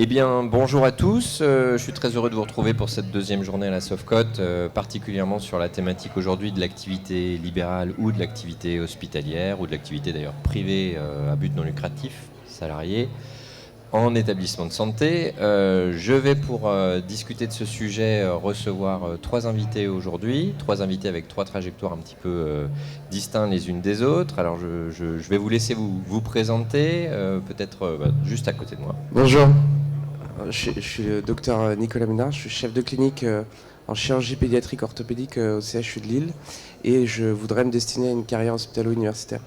Eh bien, bonjour à tous. Je suis très heureux de vous retrouver pour cette deuxième journée à la Sofcote, particulièrement sur la thématique aujourd'hui de l'activité libérale ou de l'activité hospitalière, ou de l'activité d'ailleurs privée à but non lucratif, salarié, en établissement de santé. Je vais pour discuter de ce sujet recevoir trois invités aujourd'hui, trois invités avec trois trajectoires un petit peu distinctes les unes des autres. Alors je vais vous laisser vous présenter, peut-être juste à côté de moi. Bonjour, je suis le docteur Nicolas Ménard, je suis chef de clinique en chirurgie pédiatrique orthopédique au CHU de Lille et je voudrais me destiner à une carrière hospitalo-universitaire.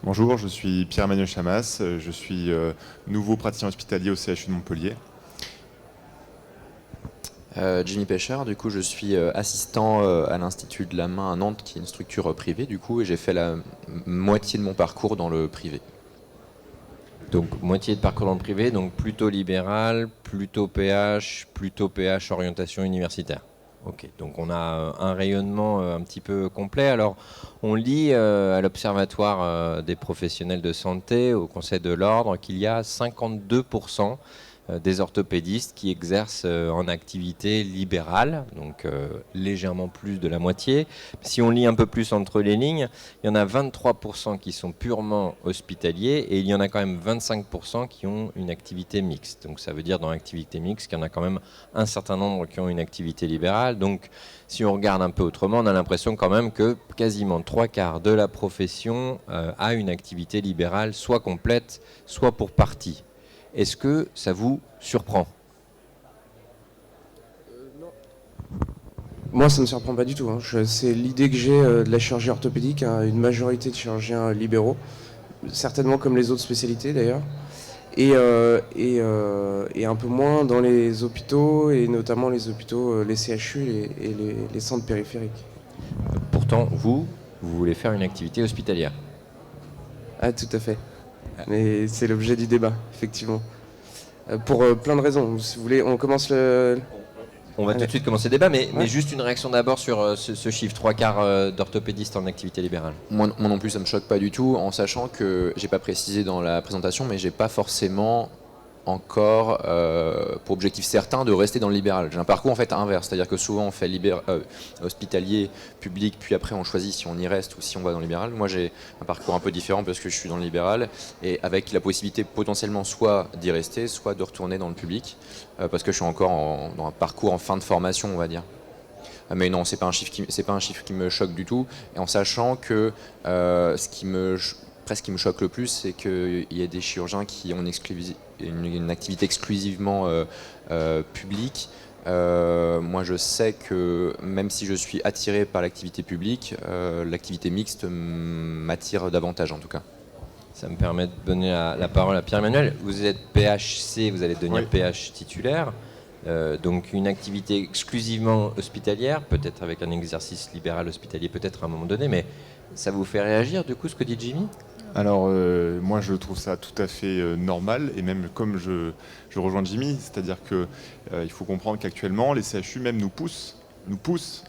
Bonjour, je suis Pierre-Emmanuel Chamas, je suis nouveau praticien hospitalier au CHU de Montpellier. Jimmy Péchard, du coup je suis assistant à l'Institut de la Main à Nantes, qui est une structure privée du coup, et j'ai fait la moitié de mon parcours dans le privé. Donc moitié de parcours dans le privé, donc plutôt libéral, plutôt PH orientation universitaire. Ok, donc on a un rayonnement un petit peu complet. Alors on lit à l'Observatoire des professionnels de santé, au Conseil de l'Ordre, qu'il y a 52% des orthopédistes qui exercent en activité libérale, donc légèrement plus de la moitié. Si on lit un peu plus entre les lignes, il y en a 23% qui sont purement hospitaliers et il y en a quand même 25% qui ont une activité mixte. Donc ça veut dire dans l'activité mixte qu'il y en a quand même un certain nombre qui ont une activité libérale. Donc si on regarde un peu autrement, on a l'impression quand même que quasiment 3/4 de la profession a une activité libérale, soit complète, soit pour partie. Est-ce que ça vous surprend ? Moi ça ne me surprend pas du tout, c'est l'idée que j'ai de la chirurgie orthopédique, une majorité de chirurgiens libéraux, certainement comme les autres spécialités d'ailleurs, et un peu moins dans les hôpitaux, et notamment les hôpitaux, les CHU et les centres périphériques. Pourtant, vous voulez faire une activité hospitalière. Ah tout à fait. Mais c'est l'objet du débat, effectivement. Pour plein de raisons. Si vous voulez, on commence le... On va tout de suite commencer le débat, mais juste une réaction d'abord sur ce chiffre, 3/4 d'orthopédistes en activité libérale. Moi non plus, ça me choque pas du tout, en sachant que, j'ai pas précisé dans la présentation, mais j'ai pas forcément encore pour objectif certain de rester dans le libéral. J'ai un parcours en fait inverse, c'est-à-dire que souvent on fait hospitalier, public, puis après on choisit si on y reste ou si on va dans le libéral. Moi j'ai un parcours un peu différent parce que je suis dans le libéral et avec la possibilité potentiellement soit d'y rester, soit de retourner dans le public parce que je suis encore dans un parcours en fin de formation, on va dire. Mais non, c'est pas un chiffre qui me choque du tout, et en sachant que ce qui me choque le plus, c'est qu'il y a des chirurgiens qui ont une activité exclusivement publique. Moi je sais que même si je suis attiré par l'activité publique, l'activité mixte m'attire davantage en tout cas. Ça me permet de donner la parole à Pierre-Emmanuel. Vous êtes PHC, vous allez devenir PH titulaire. Donc une activité exclusivement hospitalière, peut-être avec un exercice libéral hospitalier, peut-être à un moment donné, mais ça vous fait réagir du coup ce que dit Jimmy ? Alors moi je trouve ça tout à fait normal, et même comme je rejoins Jimmy, c'est-à-dire qu'il faut comprendre qu'actuellement les CHU même nous poussent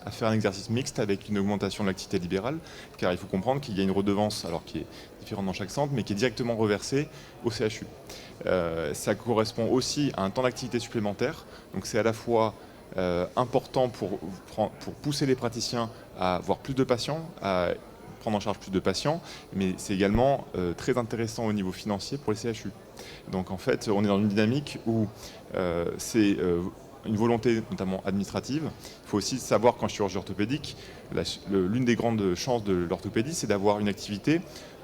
à faire un exercice mixte avec une augmentation de l'activité libérale, car il faut comprendre qu'il y a une redevance, alors qui est différente dans chaque centre, mais qui est directement reversée au CHU. Ça correspond aussi à un temps d'activité supplémentaire, donc c'est à la fois important pour pousser les praticiens à avoir plus de patients, à prendre en charge plus de patients, mais c'est également très intéressant au niveau financier pour les CHU. Donc en fait, on est dans une dynamique où c'est une volonté notamment administrative. Il faut aussi savoir qu'en chirurgie orthopédique, l'une des grandes chances de l'orthopédie, c'est d'avoir une activité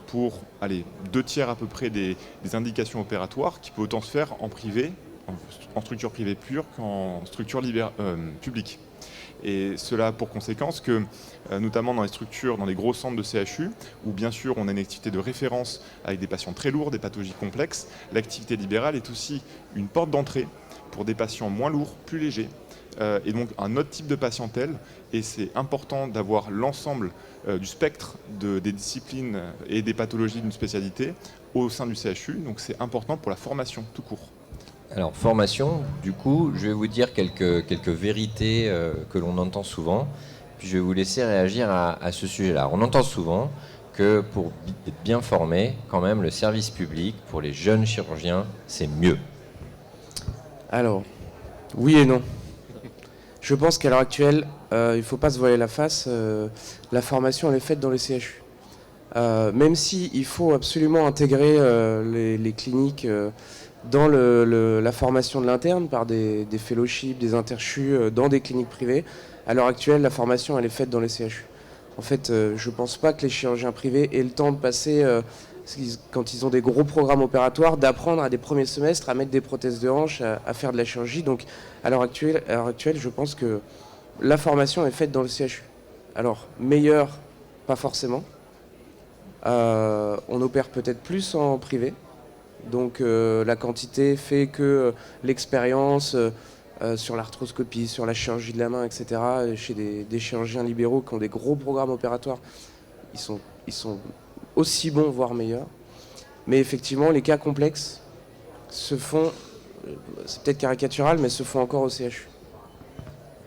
pour 2/3 à peu près des indications opératoires qui peut autant se faire en privé, en structure privée pure qu'en structure publique. Et cela a pour conséquence que, notamment dans les structures, dans les gros centres de CHU, où bien sûr on a une activité de référence avec des patients très lourds, des pathologies complexes, l'activité libérale est aussi une porte d'entrée pour des patients moins lourds, plus légers, et donc un autre type de patientèle. Et c'est important d'avoir l'ensemble du spectre des disciplines et des pathologies d'une spécialité au sein du CHU, donc c'est important pour la formation tout court. Alors, formation, du coup, je vais vous dire quelques vérités que l'on entend souvent, puis je vais vous laisser réagir à ce sujet-là. On entend souvent que pour être bien formé, quand même, le service public, pour les jeunes chirurgiens, c'est mieux? Alors, oui et non. Je pense qu'à l'heure actuelle, il ne faut pas se voiler la face, la formation elle est faite dans les CHU. Même si il faut absolument intégrer les cliniques dans la formation de l'interne par des fellowships, des interchus dans des cliniques privées, à l'heure actuelle, la formation elle est faite dans les CHU. En fait, je ne pense pas que les chirurgiens privés aient le temps de passer, quand ils ont des gros programmes opératoires, d'apprendre à des premiers semestres à mettre des prothèses de hanche, à faire de la chirurgie. Donc, à l'heure actuelle, je pense que la formation est faite dans le CHU. Alors, meilleure, pas forcément. On opère peut-être plus en privé. Donc, la quantité fait que l'expérience sur l'arthroscopie, sur la chirurgie de la main, etc., chez des chirurgiens libéraux qui ont des gros programmes opératoires, ils sont aussi bons, voire meilleurs. Mais effectivement, les cas complexes se font, c'est peut-être caricatural, mais se font encore au CHU.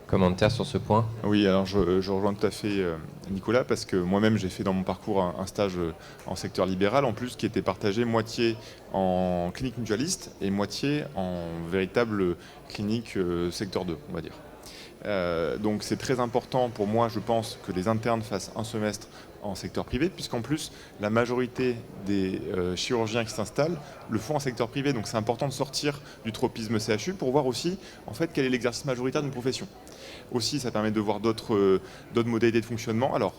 Commentaire sur ce point? Oui, alors je rejoins tout à fait Nicolas, parce que moi-même j'ai fait dans mon parcours un stage en secteur libéral, en plus qui était partagé moitié en clinique mutualiste et moitié en véritable clinique secteur 2, on va dire. Donc c'est très important pour moi, je pense, que les internes fassent un semestre en secteur privé, puisqu'en plus la majorité des chirurgiens qui s'installent le font en secteur privé. Donc c'est important de sortir du tropisme CHU pour voir aussi en fait quel est l'exercice majoritaire d'une profession. Aussi, ça permet de voir d'autres modalités de fonctionnement. Alors,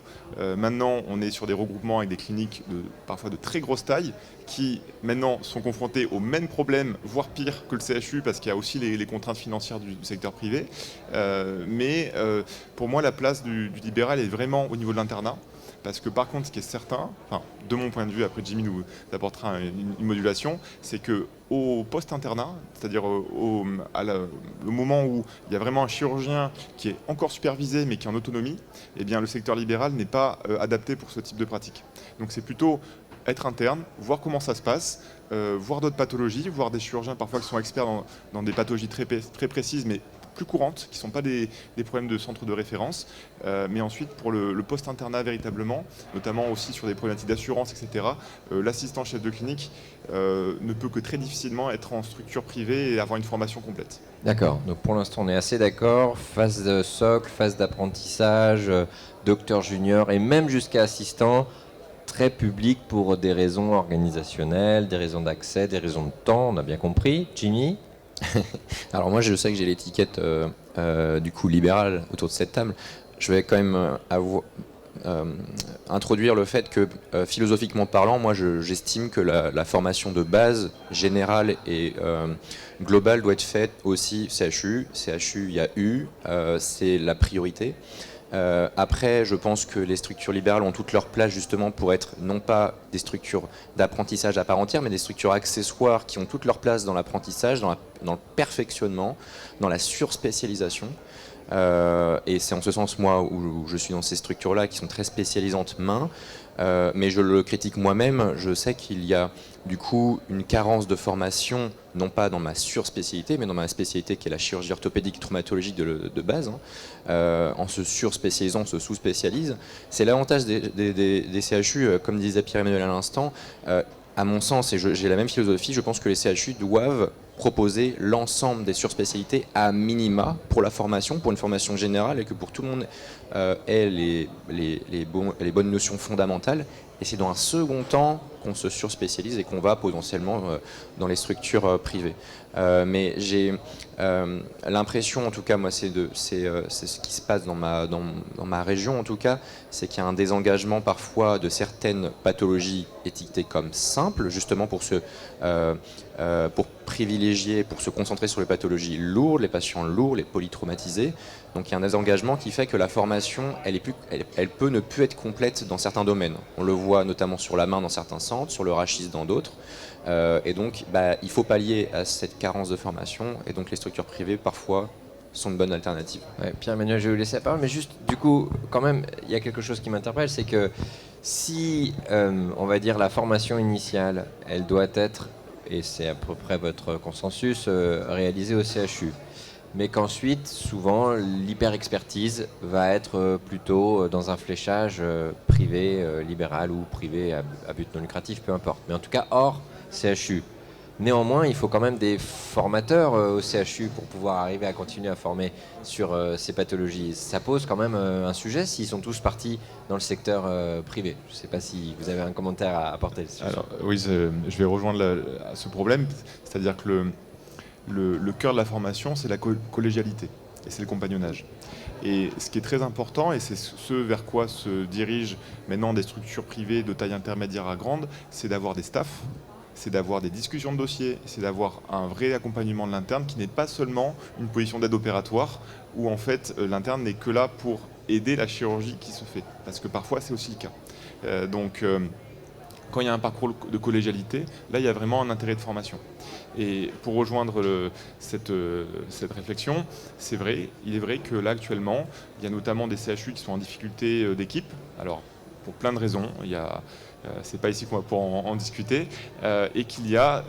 maintenant, on est sur des regroupements avec des cliniques parfois de très grosse taille qui, maintenant, sont confrontés aux mêmes problèmes, voire pire que le CHU, parce qu'il y a aussi les contraintes financières du secteur privé. Mais pour moi, la place du libéral est vraiment au niveau de l'internat. Parce que par contre, ce qui est certain, enfin, de mon point de vue, après Jimmy nous apportera une modulation, c'est qu'au post-internat, c'est-à-dire au moment où il y a vraiment un chirurgien qui est encore supervisé mais qui est en autonomie, eh bien, le secteur libéral n'est pas adapté pour ce type de pratique. Donc c'est plutôt être interne, voir comment ça se passe, voir d'autres pathologies, voir des chirurgiens parfois qui sont experts dans des pathologies très précises, mais plus courantes, qui ne sont pas des problèmes de centre de référence, mais ensuite pour le post-internat véritablement, notamment aussi sur des problématiques d'assurance, etc., l'assistant chef de clinique ne peut que très difficilement être en structure privée et avoir une formation complète. D'accord, donc pour l'instant on est assez d'accord, phase de socle, phase d'apprentissage, docteur junior et même jusqu'à assistant, très public pour des raisons organisationnelles, des raisons d'accès, des raisons de temps, on a bien compris. Jimmy? Alors moi je sais que j'ai l'étiquette du coup libérale autour de cette table. Je vais quand même introduire le fait que philosophiquement parlant, moi j'estime que la formation de base générale et globale doit être faite aussi CHU. CHU, il y a U, c'est la priorité. Après, je pense que les structures libérales ont toute leur place justement pour être non pas des structures d'apprentissage à part entière, mais des structures accessoires qui ont toute leur place dans l'apprentissage, dans le perfectionnement, dans la surspécialisation. Et c'est en ce sens, moi, où je suis dans ces structures-là qui sont très spécialisantes main. Mais je le critique moi-même, je sais qu'il y a du coup une carence de formation, non pas dans ma surspécialité, mais dans ma spécialité qui est la chirurgie orthopédique traumatologique de base. En se surspécialisant, on se sous-spécialise. C'est l'avantage des CHU, comme disait Pierre-Emmanuel à l'instant. À mon sens, et j'ai la même philosophie, je pense que les CHU doivent proposer l'ensemble des surspécialités à minima pour la formation, pour une formation générale, et que pour tout le monde ait les bonnes notions fondamentales. Et c'est dans un second temps qu'on se surspécialise et qu'on va potentiellement dans les structures privées. Mais j'ai l'impression, en tout cas, moi, c'est ce qui se passe dans ma région, en tout cas, c'est qu'il y a un désengagement parfois de certaines pathologies étiquetées comme simples, justement pour privilégier, pour se concentrer sur les pathologies lourdes, les patients lourds, les polytraumatisés. Donc il y a un désengagement qui fait que la formation, elle peut ne plus être complète dans certains domaines. On le voit notamment sur la main dans certains centres, sur le rachis dans d'autres. Et donc il faut pallier à cette carence de formation. Et donc les structures privées, parfois, sont une bonne alternative. Ouais, Pierre-Emmanuel, je vais vous laisser la parole, mais juste, du coup, quand même, il y a quelque chose qui m'interpelle, c'est que si, on va dire, la formation initiale, elle doit être, et c'est à peu près votre consensus, réalisée au CHU, mais qu'ensuite, souvent, l'hyper-expertise va être plutôt dans un fléchage privé, libéral ou privé à but non lucratif, peu importe. Mais en tout cas, hors CHU. Néanmoins, il faut quand même des formateurs au CHU pour pouvoir arriver à continuer à former sur ces pathologies. Ça pose quand même un sujet s'ils sont tous partis dans le secteur privé. Je ne sais pas si vous avez un commentaire à apporter dessus. Alors, oui, je vais rejoindre ce problème, c'est-à-dire que le cœur de la formation, c'est la collégialité et c'est le compagnonnage. Et ce qui est très important, et c'est ce vers quoi se dirigent maintenant des structures privées de taille intermédiaire à grande, c'est d'avoir des staffs, c'est d'avoir des discussions de dossiers, c'est d'avoir un vrai accompagnement de l'interne qui n'est pas seulement une position d'aide opératoire où en fait l'interne n'est que là pour aider la chirurgie qui se fait, parce que parfois c'est aussi le cas. Quand il y a un parcours de collégialité, là il y a vraiment un intérêt de formation. Et pour rejoindre cette réflexion, il est vrai que là actuellement, il y a notamment des CHU qui sont en difficulté d'équipe. Alors pour plein de raisons, c'est pas ici qu'on va pouvoir en discuter, et qu'il y a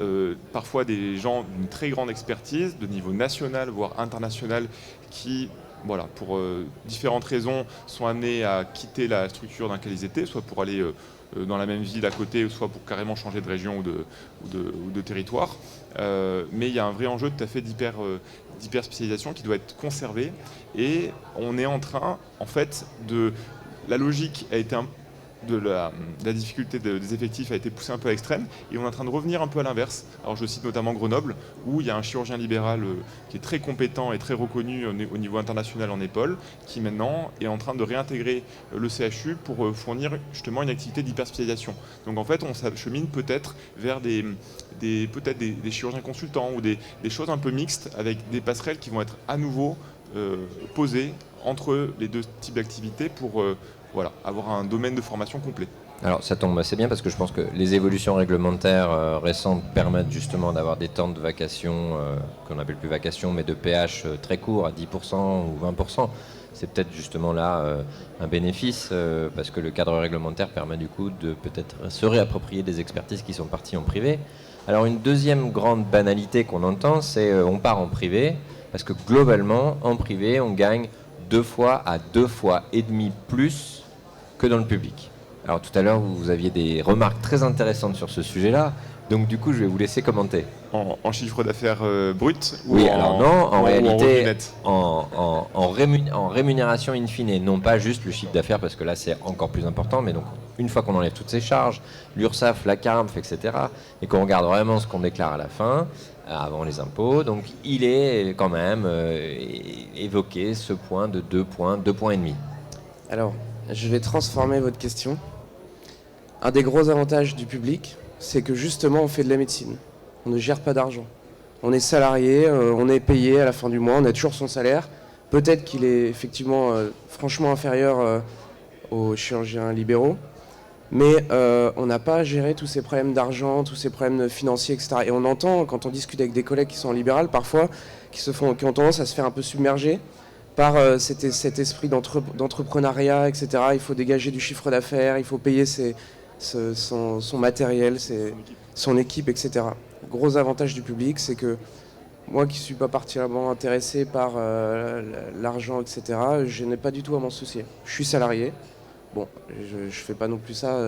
parfois des gens d'une très grande expertise, de niveau national voire international, qui voilà, pour différentes raisons sont amenés à quitter la structure dans laquelle ils étaient, soit pour aller dans la même ville à côté, soit pour carrément changer de région ou de territoire. Mais il y a un vrai enjeu tout à fait d'hyper spécialisation qui doit être conservé. Et on est en train, en fait, la logique a été la difficulté des effectifs a été poussée un peu à l'extrême et on est en train de revenir un peu à l'inverse. Alors je cite notamment Grenoble où il y a un chirurgien libéral qui est très compétent et très reconnu au niveau international en épaule qui maintenant est en train de réintégrer le CHU pour fournir justement une activité d'hyperspécialisation. Donc en fait on s'achemine peut-être vers des chirurgiens consultants ou des choses un peu mixtes avec des passerelles qui vont être à nouveau posées entre les deux types d'activités pour avoir un domaine de formation complet. Alors ça tombe assez bien parce que je pense que les évolutions réglementaires récentes permettent justement d'avoir des temps de vacation, qu'on n'appelle plus vacation, mais de PH très courts à 10% ou 20%. C'est peut-être justement là un bénéfice parce que le cadre réglementaire permet du coup de peut-être se réapproprier des expertises qui sont parties en privé. Alors une deuxième grande banalité qu'on entend, c'est on part en privé parce que globalement en privé on gagne 2 fois à 2 fois et demi plus que dans le public. Alors tout à l'heure, vous aviez des remarques très intéressantes sur ce sujet-là, donc du coup, je vais vous laisser commenter. En chiffre d'affaires brut ou oui, alors non, en réalité, en rémunération in fine, non pas juste le chiffre d'affaires, parce que là, c'est encore plus important, mais donc, une fois qu'on enlève toutes ces charges, l'URSSAF, la CARMF, etc., et qu'on regarde vraiment ce qu'on déclare à la fin, avant les impôts, donc il est quand même évoqué ce point de 2 points et demi. Alors, je vais transformer votre question. Un des gros avantages du public, c'est que justement on fait de la médecine. On ne gère pas d'argent. On est salarié, on est payé à la fin du mois, on a toujours son salaire. Peut-être qu'il est effectivement franchement inférieur aux chirurgiens libéraux, mais on n'a pas à gérer tous ces problèmes d'argent, tous ces problèmes financiers, etc. Et on entend, quand on discute avec des collègues qui sont en libéral, parfois, qui ont tendance à se faire un peu submerger par cet esprit d'entrepreneuriat, etc. Il faut dégager du chiffre d'affaires, il faut payer son matériel, son équipe, etc. Gros avantage du public, c'est que moi qui ne suis pas particulièrement intéressé par l'argent, etc., je n'ai pas du tout à m'en soucier. Je suis salarié. Bon, je ne fais pas non plus ça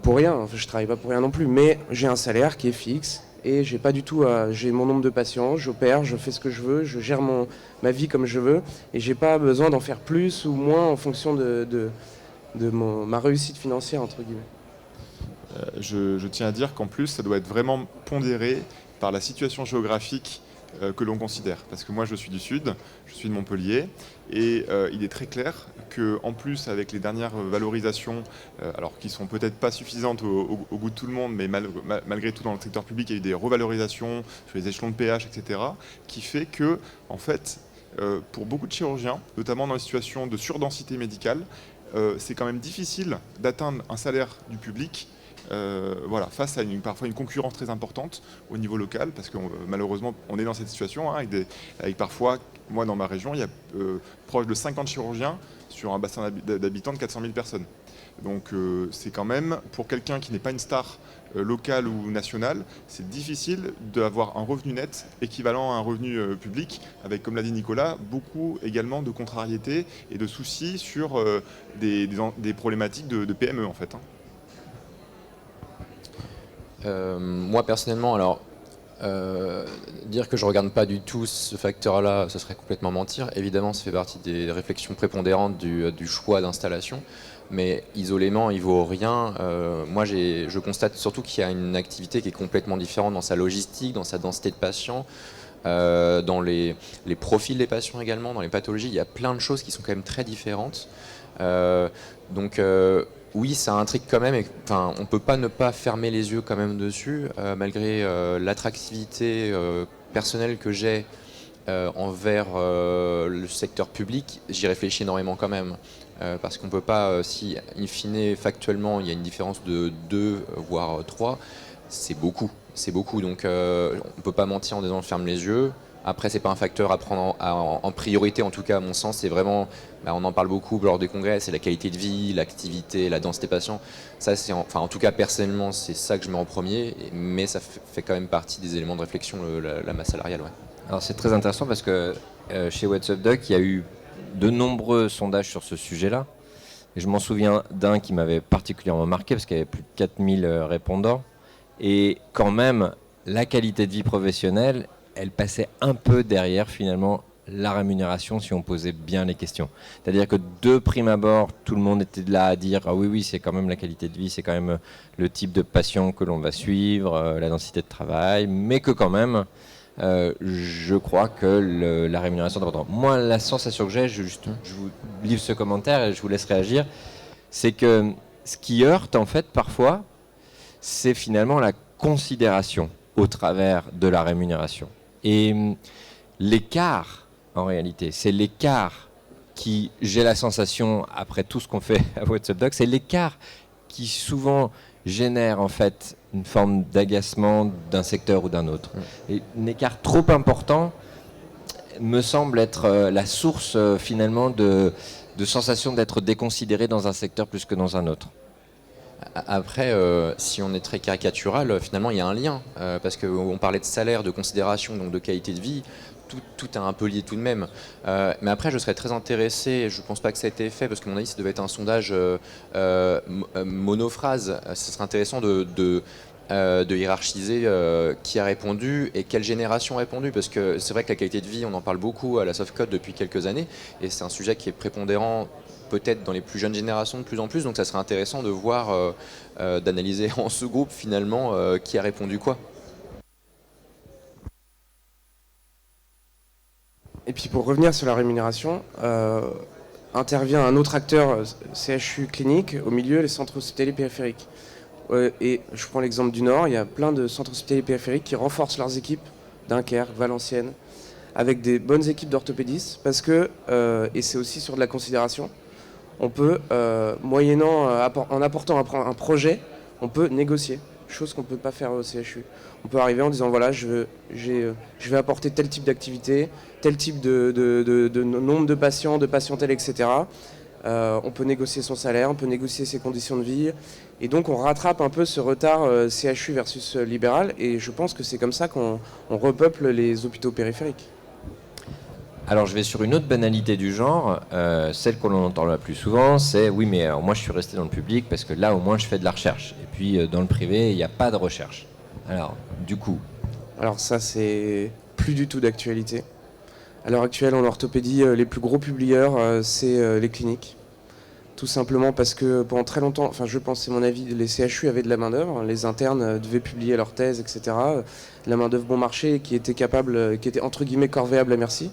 pour rien, enfin, je ne travaille pas pour rien non plus, mais j'ai un salaire qui est fixe. Et j'ai mon nombre de patients, j'opère, je fais ce que je veux, je gère ma vie comme je veux, et j'ai pas besoin d'en faire plus ou moins en fonction de ma réussite financière, entre guillemets. Je tiens à dire qu'en plus, ça doit être vraiment pondéré par la situation géographique que l'on considère. Parce que moi, je suis du Sud, je suis de Montpellier, et il est très clair qu'en plus, avec les dernières valorisations, alors qui sont peut-être pas suffisantes au goût de tout le monde, mais malgré tout, dans le secteur public, il y a eu des revalorisations sur les échelons de PH, etc., qui fait que, en fait, pour beaucoup de chirurgiens, notamment dans les situations de surdensité médicale, c'est quand même difficile d'atteindre un salaire du public face à parfois une concurrence très importante au niveau local, parce que malheureusement on est dans cette situation avec parfois, moi dans ma région, il y a proche de 50 chirurgiens sur un bassin d'habitants de 400 000 personnes. Donc c'est quand même, pour quelqu'un qui n'est pas une star locale ou nationale, c'est difficile d'avoir un revenu net équivalent à un revenu public, avec, comme l'a dit Nicolas, beaucoup également de contrariétés et de soucis sur des problématiques de PME en fait. Moi personnellement, alors dire que je regarde pas du tout ce facteur-là, ce serait complètement mentir. Évidemment, ça fait partie des réflexions prépondérantes du choix d'installation, mais isolément, il vaut rien. Moi, je constate surtout qu'il y a une activité qui est complètement différente dans sa logistique, dans sa densité de patients, dans les profils des patients également, dans les pathologies. Il y a plein de choses qui sont quand même très différentes. Donc oui, ça intrigue quand même. Enfin, on peut pas ne pas fermer les yeux quand même dessus, malgré l'attractivité personnelle que j'ai envers le secteur public. J'y réfléchis énormément quand même, parce qu'on peut pas, si in fine factuellement il y a une différence de 2 voire 3, c'est beaucoup. C'est beaucoup. Donc on peut pas mentir en disant on ferme les yeux. Après, c'est pas un facteur à prendre en priorité, en tout cas à mon sens. C'est vraiment, on en parle beaucoup lors des congrès, c'est la qualité de vie, l'activité, la densité patient. Ça, c'est en tout cas personnellement, c'est ça que je mets en premier. Mais ça fait quand même partie des éléments de réflexion, la masse salariale. Ouais. Alors c'est très intéressant parce que chez What's Up Doc, il y a eu de nombreux sondages sur ce sujet-là. Et je m'en souviens d'un qui m'avait particulièrement marqué parce qu'il y avait plus de 4000 répondants. Et quand même, la qualité de vie professionnelle, elle passait un peu derrière finalement la rémunération si on posait bien les questions. C'est-à-dire que de prime abord, tout le monde était là à dire ah oui, c'est quand même la qualité de vie, c'est quand même le type de patient que l'on va suivre, la densité de travail, mais que quand même, je crois que la rémunération est importante. Moi, la sensation que j'ai, je vous livre ce commentaire et je vous laisse réagir, c'est que ce qui heurte en fait parfois, c'est finalement la considération au travers de la rémunération. Et l'écart, en réalité, c'est l'écart qui, j'ai la sensation, après tout ce qu'on fait à What's Up Doc, c'est l'écart qui souvent génère en fait une forme d'agacement d'un secteur ou d'un autre. Et un écart trop important me semble être la source finalement de sensation d'être déconsidéré dans un secteur plus que dans un autre. Après, si on est très caricatural, finalement il y a un lien, parce qu'on parlait de salaire, de considération, donc de qualité de vie, tout est un peu lié tout de même. Mais après, je serais très intéressé, je ne pense pas que ça a été fait, parce que à mon avis, ça devait être un sondage monophrase. Ce serait intéressant de hiérarchiser qui a répondu et quelle génération a répondu, parce que c'est vrai que la qualité de vie, on en parle beaucoup à la Softcode depuis quelques années, et c'est un sujet qui est prépondérant peut-être dans les plus jeunes générations de plus en plus, donc ça serait intéressant de voir, d'analyser en sous-groupe finalement qui a répondu quoi. Et puis pour revenir sur la rémunération, intervient un autre acteur CHU clinique, au milieu les centres hospitaliers périphériques. Et je prends l'exemple du Nord, il y a plein de centres hospitaliers périphériques qui renforcent leurs équipes, Dunkerque, Valenciennes, avec des bonnes équipes d'orthopédistes, parce que, et c'est aussi sur de la considération, on peut, moyennant, en apportant un projet, on peut négocier, chose qu'on ne peut pas faire au CHU. On peut arriver en disant voilà, je vais apporter tel type d'activité, tel type de nombre de patients, de patientèle, etc. On peut négocier son salaire, on peut négocier ses conditions de vie. Et donc on rattrape un peu ce retard CHU versus libéral. Et je pense que c'est comme ça qu'on repeuple les hôpitaux périphériques. Alors je vais sur une autre banalité du genre, celle qu'on entend la plus souvent, c'est oui mais alors, moi je suis resté dans le public parce que là au moins je fais de la recherche. Et puis dans le privé il n'y a pas de recherche. Alors du coup... Alors ça c'est plus du tout d'actualité. À l'heure actuelle en orthopédie, les plus gros publieurs c'est les cliniques. Tout simplement parce que pendant très longtemps, enfin je pense c'est mon avis, les CHU avaient de la main d'œuvre, les internes devaient publier leurs thèses, etc. De la main d'œuvre bon marché qui était capable, qui était entre guillemets corvéable à merci.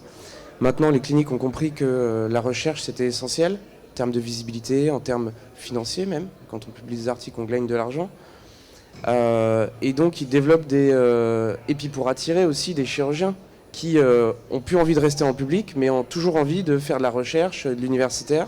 Maintenant, les cliniques ont compris que la recherche, c'était essentiel, en termes de visibilité, en termes financiers même. Quand on publie des articles, on gagne de l'argent. Et donc, ils développent des... et puis pour attirer aussi des chirurgiens qui ont plus envie de rester en public, mais ont toujours envie de faire de la recherche, de l'universitaire.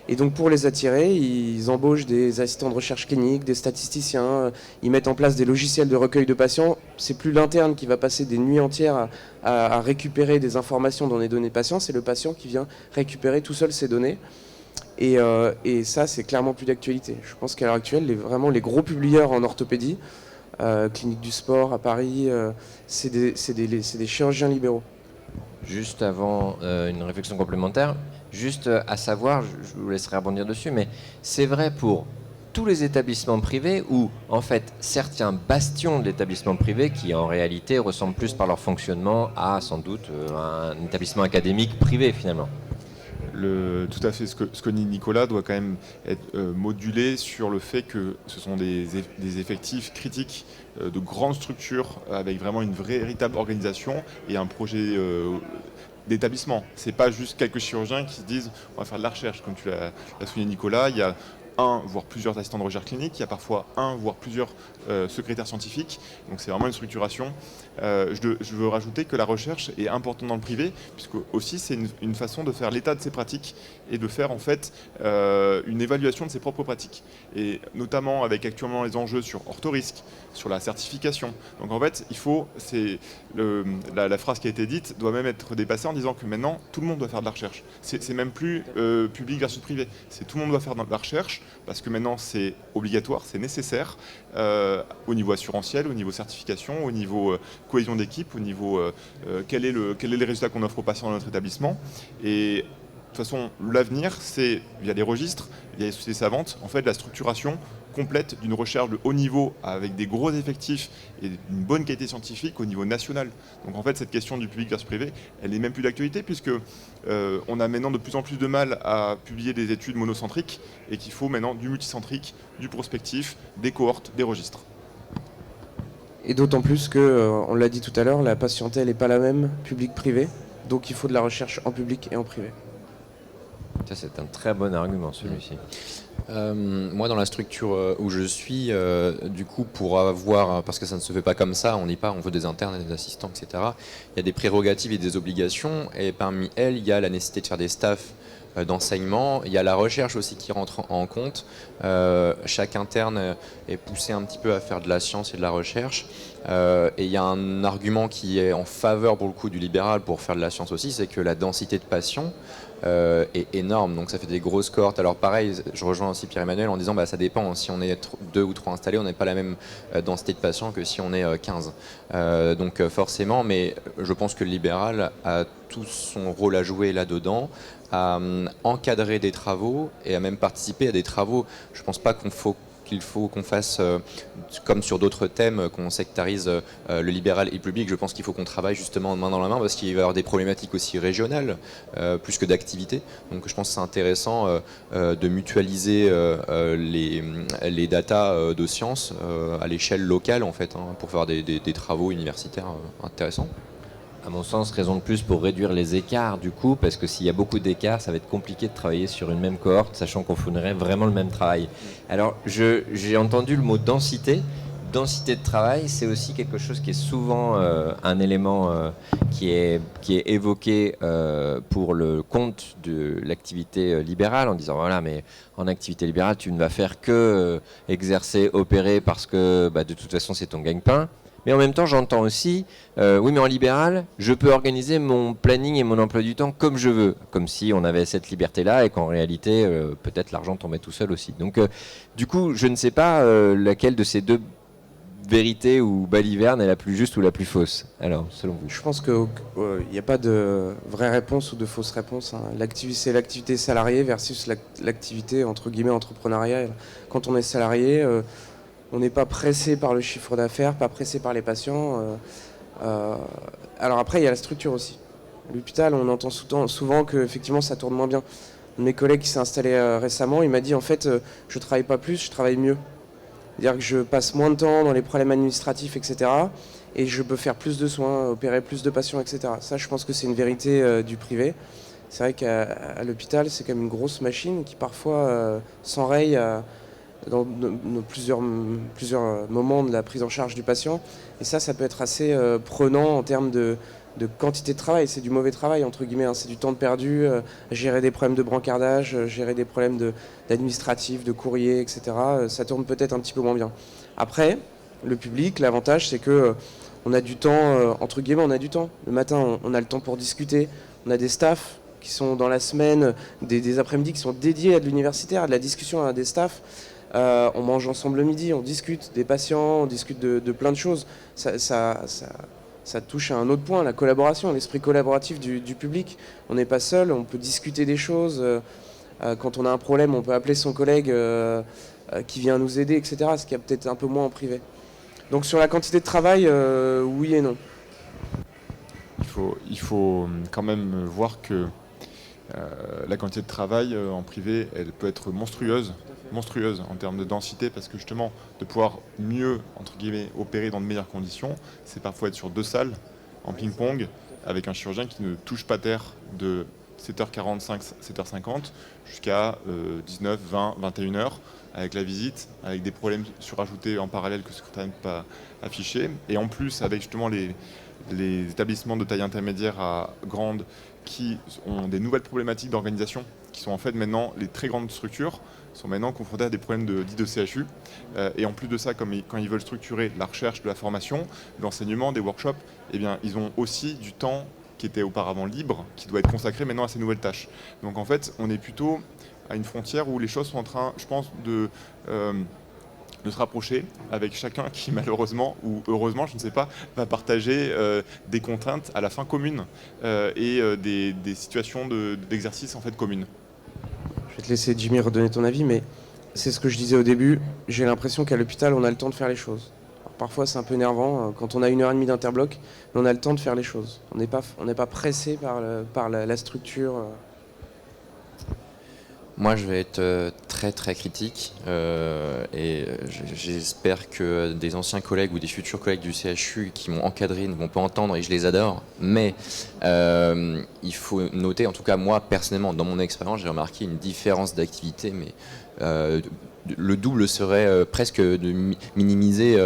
Et donc pour les attirer, ils embauchent des assistants de recherche clinique, des statisticiens, ils mettent en place des logiciels de recueil de patients. C'est plus l'interne qui va passer des nuits entières à récupérer des informations dans les données patients, c'est le patient qui vient récupérer tout seul ces données. Et ça, c'est clairement plus d'actualité. Je pense qu'à l'heure actuelle, vraiment les gros publieurs en orthopédie, Clinique du Sport à Paris, c'est des chirurgiens libéraux. Juste avant une réflexion complémentaire, juste à savoir, je vous laisserai rebondir dessus, mais c'est vrai pour tous les établissements privés ou en fait certains bastions de l'établissement privé qui en réalité ressemblent plus par leur fonctionnement à sans doute un établissement académique privé finalement. Tout à fait, ce que dit Nicolas doit quand même être modulé sur le fait que ce sont des effectifs critiques de grandes structures avec vraiment une véritable organisation et un projet d'établissement. C'est pas juste quelques chirurgiens qui se disent on va faire de la recherche, comme tu l'as souligné Nicolas, il y a un voire plusieurs assistants de recherche clinique, il y a parfois un voire plusieurs secrétaires scientifiques, donc c'est vraiment une structuration. Je veux rajouter que la recherche est importante dans le privé, puisque aussi c'est une façon de faire l'état de ses pratiques et de faire en fait une évaluation de ses propres pratiques. Et notamment avec actuellement les enjeux sur orthorisque, sur la certification. Donc en fait, la phrase qui a été dite doit même être dépassée en disant que maintenant tout le monde doit faire de la recherche. C'est même plus public versus privé, c'est tout le monde doit faire de la recherche parce que maintenant c'est obligatoire, c'est nécessaire au niveau assurantiel, au niveau certification, au niveau cohésion d'équipe, au niveau quel est le résultat qu'on offre aux patients dans notre établissement. Et de toute façon, l'avenir, c'est via les registres, via les sociétés savantes, en fait, la structuration complète d'une recherche de haut niveau avec des gros effectifs et une bonne qualité scientifique au niveau national. Donc en fait, cette question du public versus privé, elle n'est même plus d'actualité puisque on a maintenant de plus en plus de mal à publier des études monocentriques et qu'il faut maintenant du multicentrique, du prospectif, des cohortes, des registres. Et d'autant plus que, on l'a dit tout à l'heure, la patientèle n'est pas la même, public-privé, donc il faut de la recherche en public et en privé. Ça, c'est un très bon argument, celui-ci. Moi, dans la structure où je suis, du coup, pour avoir, parce que ça ne se fait pas comme ça, on n'y pas, on veut des internes et des assistants, etc. Il y a des prérogatives et des obligations, et parmi elles, il y a la nécessité de faire des staffs d'enseignement. Il y a la recherche aussi qui rentre en compte. Chaque interne est poussé un petit peu à faire de la science et de la recherche. Et il y a un argument qui est en faveur pour le coup du libéral pour faire de la science aussi, c'est que la densité de patients est énorme, donc ça fait des grosses cohortes. Alors pareil, je rejoins aussi Pierre-Emmanuel en disant si ça dépend, si on est 2 ou 3 installés, on n'est pas la même densité de patients que si on est 15. Donc forcément, mais je pense que le libéral a tout son rôle à jouer là-dedans, à encadrer des travaux et à même participer à des travaux. Je ne pense pas qu'il faut qu'on fasse, comme sur d'autres thèmes, qu'on sectarise le libéral et le public. Je pense qu'il faut qu'on travaille justement main dans la main parce qu'il va y avoir des problématiques aussi régionales, plus que d'activité. Donc je pense que c'est intéressant de mutualiser les datas de sciences à l'échelle locale en fait, pour faire des travaux universitaires intéressants. À mon sens, raison de plus pour réduire les écarts du coup, parce que s'il y a beaucoup d'écarts, ça va être compliqué de travailler sur une même cohorte, sachant qu'on fournirait vraiment le même travail. Alors, j'ai entendu le mot densité. Densité de travail, c'est aussi quelque chose qui est souvent un élément qui est évoqué pour le compte de l'activité libérale, en disant voilà, mais en activité libérale, tu ne vas faire que exercer, opérer, parce que de toute façon, c'est ton gagne-pain. Mais en même temps, j'entends aussi, oui, mais en libéral, je peux organiser mon planning et mon emploi du temps comme je veux, comme si on avait cette liberté-là et qu'en réalité, peut-être l'argent tombait tout seul aussi. Donc, du coup, je ne sais pas laquelle de ces deux vérités ou balivernes est la plus juste ou la plus fausse. Alors, selon vous. Je pense qu'il n'y a pas de vraie réponse ou de fausse réponse. C'est l'activité salariée versus l'activité, entre guillemets, entrepreneuriale. Quand on est salarié... on n'est pas pressé par le chiffre d'affaires, pas pressé par les patients. Alors après, il y a la structure aussi. À l'hôpital, on entend souvent que effectivement, ça tourne moins bien. Un de mes collègues qui s'est installé récemment, il m'a dit en fait, je ne travaille pas plus, je travaille mieux. C'est-à-dire que je passe moins de temps dans les problèmes administratifs, etc. Et je peux faire plus de soins, opérer plus de patients, etc. Ça, je pense que c'est une vérité du privé. C'est vrai qu'à l'hôpital, c'est quand même une grosse machine qui parfois s'enraye dans plusieurs moments de la prise en charge du patient. Et ça peut être assez prenant en termes de quantité de travail. C'est du mauvais travail, entre guillemets. C'est du temps de perdu, gérer des problèmes de brancardage, gérer des problèmes d'administratif, de courrier, etc. Ça tourne peut-être un petit peu moins bien. Après, le public, l'avantage, c'est que on a du temps, entre guillemets, on a du temps. Le matin, on a le temps pour discuter. On a des staffs qui sont dans la semaine, des après-midi qui sont dédiés à de l'universitaire, à de la discussion à des staffs. On mange ensemble le midi, on discute des patients, on discute de plein de choses. Ça touche à un autre point, la collaboration, l'esprit collaboratif du public. On n'est pas seul, on peut discuter des choses. Quand on a un problème, on peut appeler son collègue qui vient nous aider, etc. Ce qu'il y a peut-être un peu moins en privé. Donc sur la quantité de travail, oui et non. Il faut quand même voir que la quantité de travail en privé, elle peut être monstrueuse en termes de densité, parce que justement, de pouvoir mieux, entre guillemets, opérer dans de meilleures conditions, c'est parfois être sur 2 salles, en ping-pong, avec un chirurgien qui ne touche pas terre de 7h45, 7h50, jusqu'à 19, 20, 21h, avec la visite, avec des problèmes surajoutés en parallèle que le secrétariat ne peut pas afficher, et en plus, avec justement les établissements de taille intermédiaire à grande qui ont des nouvelles problématiques d'organisation, qui sont en fait maintenant, les très grandes structures sont maintenant confrontées à des problèmes dits de CHU. Et en plus de ça, quand ils veulent structurer la recherche, de la formation, de l'enseignement, des workshops, eh bien, ils ont aussi du temps qui était auparavant libre, qui doit être consacré maintenant à ces nouvelles tâches. Donc en fait, on est plutôt à une frontière où les choses sont en train, je pense, de se rapprocher, avec chacun qui malheureusement ou heureusement, je ne sais pas, va partager des contraintes à la fin communes et des situations d'exercice en fait communes. Je vais te laisser, Jimmy, redonner ton avis, mais c'est ce que je disais au début. J'ai l'impression qu'à l'hôpital, on a le temps de faire les choses. Alors, parfois, c'est un peu énervant quand on a 1h30 d'interbloc, mais on a le temps de faire les choses. On n'est pas pressé par la structure. Moi, je vais être très très critique et j'espère que des anciens collègues ou des futurs collègues du CHU qui m'ont encadré ne vont pas entendre, et je les adore. Mais il faut noter, en tout cas moi personnellement, dans mon expérience, j'ai remarqué une différence d'activité, mais le double serait presque de minimiser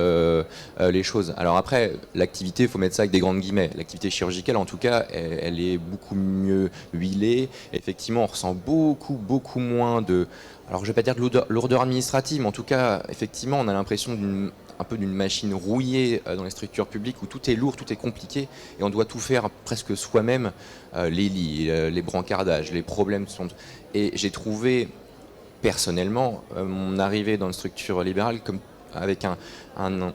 les choses. Alors après, l'activité, il faut mettre ça avec des grandes guillemets. L'activité chirurgicale, en tout cas, elle est beaucoup mieux huilée. Effectivement, on ressent beaucoup moins de... Alors je ne vais pas dire de lourdeur administrative, mais en tout cas, effectivement, on a l'impression un peu d'une machine rouillée dans les structures publiques où tout est lourd, tout est compliqué et on doit tout faire presque soi-même. Les lits, les brancardages, les problèmes sont... Et j'ai trouvé... Personnellement, mon arrivée dans une structure libérale avec un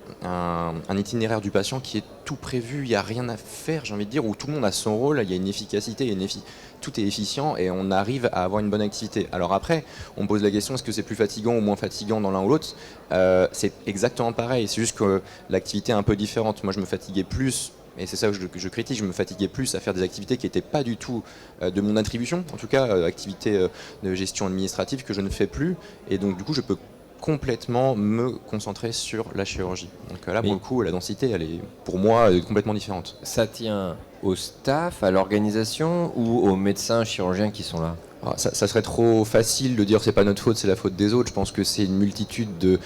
itinéraire du patient qui est tout prévu, il n'y a rien à faire, j'ai envie de dire, où tout le monde a son rôle, il y a une efficacité, tout est efficient et on arrive à avoir une bonne activité. Alors après, on pose la question, est-ce que c'est plus fatigant ou moins fatigant dans l'un ou l'autre ? C'est exactement pareil, c'est juste que l'activité est un peu différente. Moi, je me fatiguais plus. Et c'est ça que je critique, je me fatiguais plus à faire des activités qui n'étaient pas du tout de mon attribution, en tout cas activités de gestion administrative que je ne fais plus, et donc du coup je peux complètement me concentrer sur la chirurgie. Donc là pour le coup la densité elle est pour moi complètement différente. Ça tient au staff, à l'organisation ou aux médecins chirurgiens qui sont là ? Alors, ça serait trop facile de dire c'est pas notre faute, c'est la faute des autres. Je pense que c'est une multitude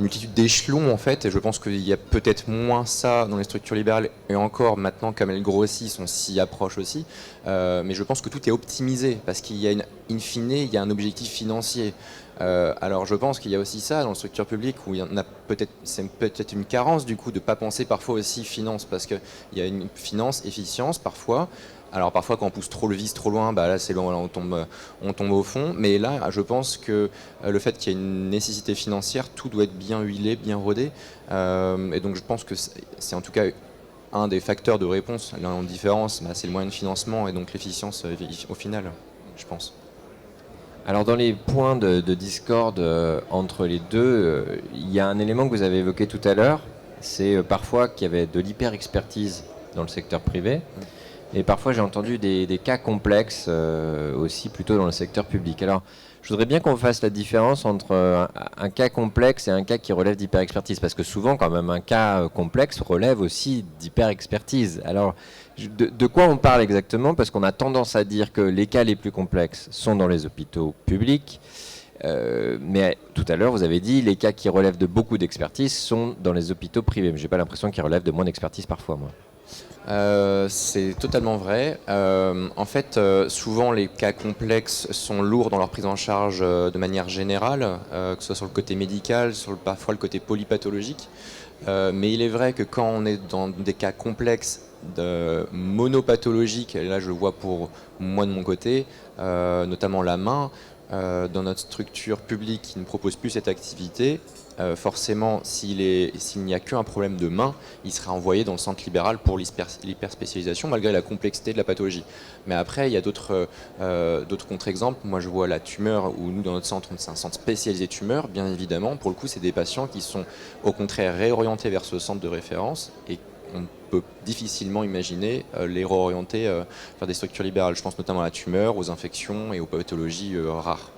multitude d'échelons en fait, et je pense qu'il y a peut-être moins ça dans les structures libérales, et encore maintenant comme elles grossissent, on s'y approche aussi. Mais je pense que tout est optimisé parce qu'il y a in fine, il y a un objectif financier. Alors je pense qu'il y a aussi ça dans les structures publiques où il y en a c'est peut-être une carence du coup de pas penser parfois aussi finance, parce qu'il y a une finance, efficience parfois. Alors parfois quand on pousse trop le vis trop loin, bah là c'est loin, on tombe au fond. Mais là je pense que le fait qu'il y ait une nécessité financière, tout doit être bien huilé, bien rodé. Et donc je pense que c'est en tout cas un des facteurs de réponse. Là en différence, bah, c'est le moyen de financement et donc l'efficience au final, je pense. Alors dans les points de discorde entre les deux, il y a un élément que vous avez évoqué tout à l'heure, c'est parfois qu'il y avait de l'hyper-expertise dans le secteur privé. Et parfois, j'ai entendu des cas complexes aussi, plutôt dans le secteur public. Alors, je voudrais bien qu'on fasse la différence entre un cas complexe et un cas qui relève d'hyper-expertise. Parce que souvent, quand même, un cas complexe relève aussi d'hyper-expertise. Alors, de quoi on parle exactement ? Parce qu'on a tendance à dire que les cas les plus complexes sont dans les hôpitaux publics. Mais tout à l'heure, vous avez dit les cas qui relèvent de beaucoup d'expertise sont dans les hôpitaux privés. Mais je n'ai pas l'impression qu'ils relèvent de moins d'expertise parfois, moi. C'est totalement vrai. En fait, souvent les cas complexes sont lourds dans leur prise en charge de manière générale, que ce soit sur le côté médical, parfois le côté polypathologique. Mais il est vrai que quand on est dans des cas complexes de monopathologiques, et là je vois pour moi de mon côté, notamment la main, dans notre structure publique qui ne propose plus cette activité, forcément s'il n'y a qu'un problème de main, il sera envoyé dans le centre libéral pour l'hyperspécialisation malgré la complexité de la pathologie. Mais après il y a d'autres contre-exemples. Moi je vois la tumeur où nous dans notre centre c'est un centre spécialisé tumeur, bien évidemment pour le coup c'est des patients qui sont au contraire réorientés vers ce centre de référence et on peut difficilement imaginer les réorienter vers des structures libérales. Je pense notamment à la tumeur, aux infections et aux pathologies rares.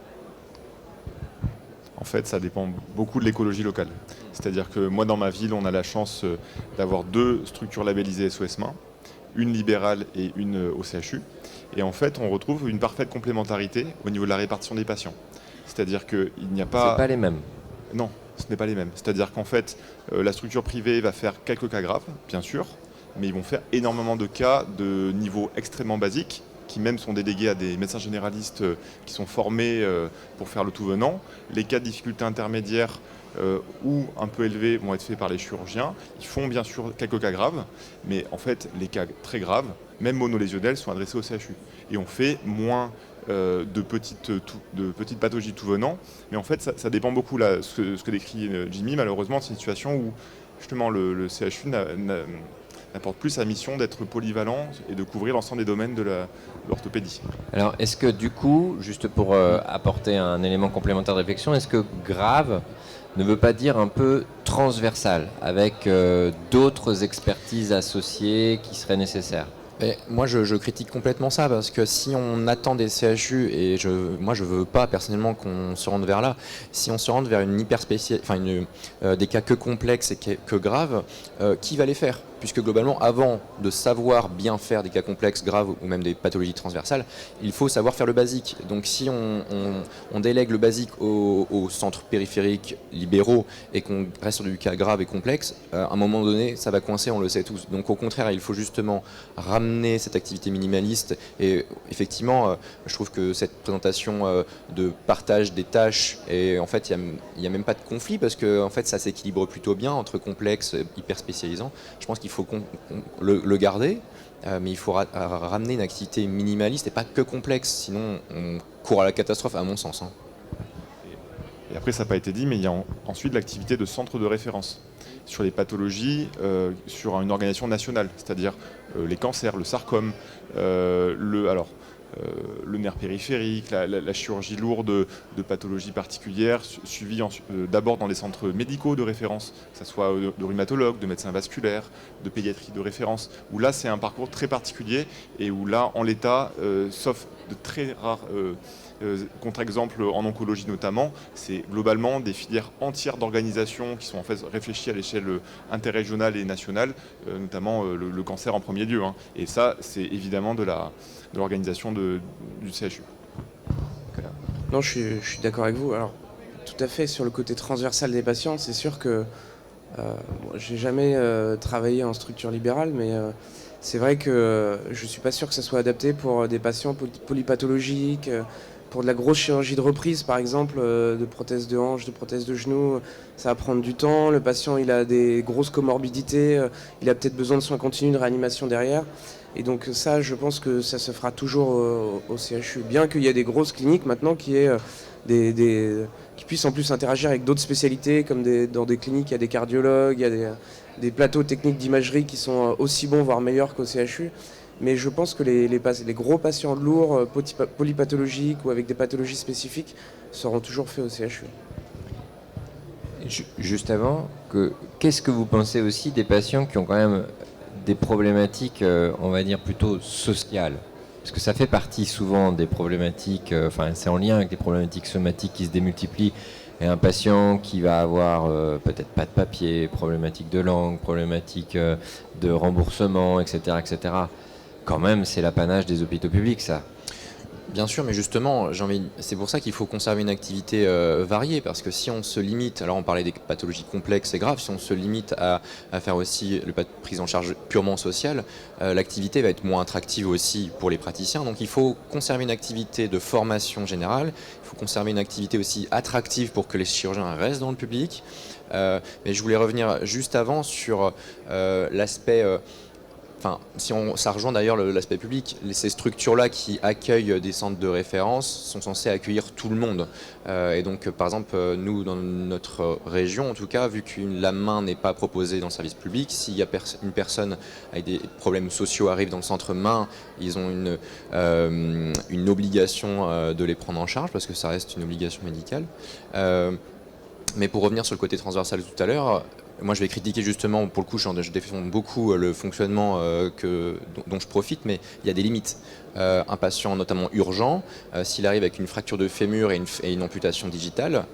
En fait, ça dépend beaucoup de l'écologie locale. C'est-à-dire que moi, dans ma ville, on a la chance d'avoir 2 structures labellisées SOS Main, une libérale et une au CHU. Et en fait, on retrouve une parfaite complémentarité au niveau de la répartition des patients. C'est-à-dire qu'il n'y a pas... C'est pas les mêmes. Non, ce n'est pas les mêmes. C'est-à-dire qu'en fait, la structure privée va faire quelques cas graves, bien sûr, mais ils vont faire énormément de cas de niveau extrêmement basique, qui même sont délégués à des médecins généralistes qui sont formés pour faire le tout venant. Les cas de difficulté intermédiaire ou un peu élevés vont être faits par les chirurgiens. Ils font bien sûr quelques cas graves, mais en fait, les cas très graves, même monolésionnels, sont adressés au CHU. Et on fait moins de petites pathologies tout venant. Mais en fait, ça dépend beaucoup, là, ce que décrit Jimmy. Malheureusement, c'est une situation où justement le CHU n'apporte plus sa mission d'être polyvalent et de couvrir l'ensemble des domaines de l'orthopédie. Alors, est-ce que du coup, juste pour apporter un élément complémentaire de réflexion, est-ce que grave ne veut pas dire un peu transversal, avec d'autres expertises associées qui seraient nécessaires? Mais moi, je critique complètement ça parce que si on attend des CHU, et moi je veux pas personnellement qu'on se rende vers là, si on se rend vers une des cas que complexes et que graves, qui va les faire? Puisque globalement, avant de savoir bien faire des cas complexes, graves ou même des pathologies transversales, il faut savoir faire le basique. Donc si on délègue le basique aux centres périphériques libéraux et qu'on reste sur du cas grave et complexe, à un moment donné, ça va coincer, on le sait tous. Donc au contraire, il faut justement ramener cette activité minimaliste. Et effectivement, je trouve que cette présentation de partage des tâches, et en fait, il n'y a même pas de conflit parce que en fait, ça s'équilibre plutôt bien entre complexe et hyper spécialisant. Je pense qu'il faut le garder, mais il faut ramener une activité minimaliste et pas que complexe, sinon on court à la catastrophe à mon sens. Et après, ça n'a pas été dit, mais il y a ensuite l'activité de centre de référence sur les pathologies, sur une organisation nationale, c'est-à-dire les cancers, le sarcome, le nerf périphérique, la chirurgie lourde de pathologies particulières, suivie d'abord dans les centres médicaux de référence, que ce soit de rhumatologues, de médecins vasculaires, de pédiatrie de référence, où là c'est un parcours très particulier et où là, en l'état, sauf de très rares contre-exemples en oncologie notamment, c'est globalement des filières entières d'organisation qui sont en fait réfléchies à l'échelle interrégionale et nationale, notamment le cancer en premier lieu. Et ça, c'est évidemment de l'organisation du CHU. Non, je suis d'accord avec vous. Alors, tout à fait, sur le côté transversal des patients, c'est sûr que j'ai jamais travaillé en structure libérale, mais c'est vrai que je suis pas sûr que ça soit adapté pour des patients polypathologiques, pour de la grosse chirurgie de reprise, par exemple, de prothèse de hanche, de prothèse de genou. Ça va prendre du temps. Le patient, il a des grosses comorbidités. Il a peut-être besoin de soins continus, de réanimation derrière. Et donc ça, je pense que ça se fera toujours au CHU. Bien qu'il y ait des grosses cliniques maintenant qui puissent en plus interagir avec d'autres spécialités, comme dans des cliniques, il y a des cardiologues, il y a des plateaux techniques d'imagerie qui sont aussi bons, voire meilleurs qu'au CHU. Mais je pense que les gros patients lourds, polypathologiques ou avec des pathologies spécifiques seront toujours faits au CHU. Juste avant, qu'est-ce que vous pensez aussi des patients qui ont quand même des problématiques, on va dire, plutôt sociales? Parce que ça fait partie souvent des problématiques, c'est en lien avec des problématiques somatiques qui se démultiplient. Et un patient qui va avoir peut-être pas de papier, problématique de langue, problématique de remboursement, etc., etc., quand même, c'est l'apanage des hôpitaux publics, ça. Bien sûr, mais justement, c'est pour ça qu'il faut conserver une activité variée, parce que si on se limite, alors on parlait des pathologies complexes et graves, si on se limite à faire aussi la prise en charge purement sociale, l'activité va être moins attractive aussi pour les praticiens. Donc il faut conserver une activité de formation générale, il faut conserver une activité aussi attractive pour que les chirurgiens restent dans le public. Mais je voulais revenir juste avant sur l'aspect... Enfin, ça rejoint d'ailleurs l'aspect public. Ces structures-là qui accueillent des centres de référence sont censées accueillir tout le monde. Et donc, par exemple, nous, dans notre région, en tout cas, vu que la main n'est pas proposée dans le service public, s'il y a une personne avec des problèmes sociaux arrive dans le centre main, ils ont une obligation de les prendre en charge, parce que ça reste une obligation médicale. Mais pour revenir sur le côté transversal tout à l'heure, moi, je vais critiquer justement, pour le coup, je défends beaucoup le fonctionnement dont je profite, mais il y a des limites. Un patient, notamment urgent, s'il arrive avec une fracture de fémur et une amputation digitale,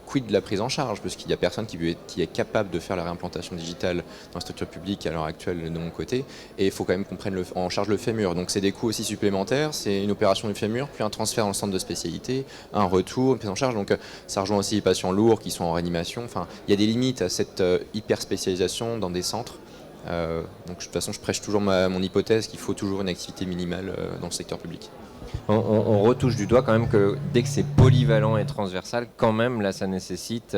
quid de la prise en charge? Parce qu'il n'y a personne qui est capable de faire la réimplantation digitale dans la structure publique à l'heure actuelle de mon côté, et il faut quand même qu'on prenne en charge le fémur. Donc c'est des coûts aussi supplémentaires, c'est une opération du fémur, puis un transfert dans le centre de spécialité, un retour, une prise en charge. Donc ça rejoint aussi les patients lourds qui sont en réanimation. Enfin, il y a des limites à cette hyper spécialisation dans des centres. Donc de toute façon, je prêche toujours mon hypothèse qu'il faut toujours une activité minimale dans le secteur public. On retouche du doigt quand même que dès que c'est polyvalent et transversal, quand même là ça nécessite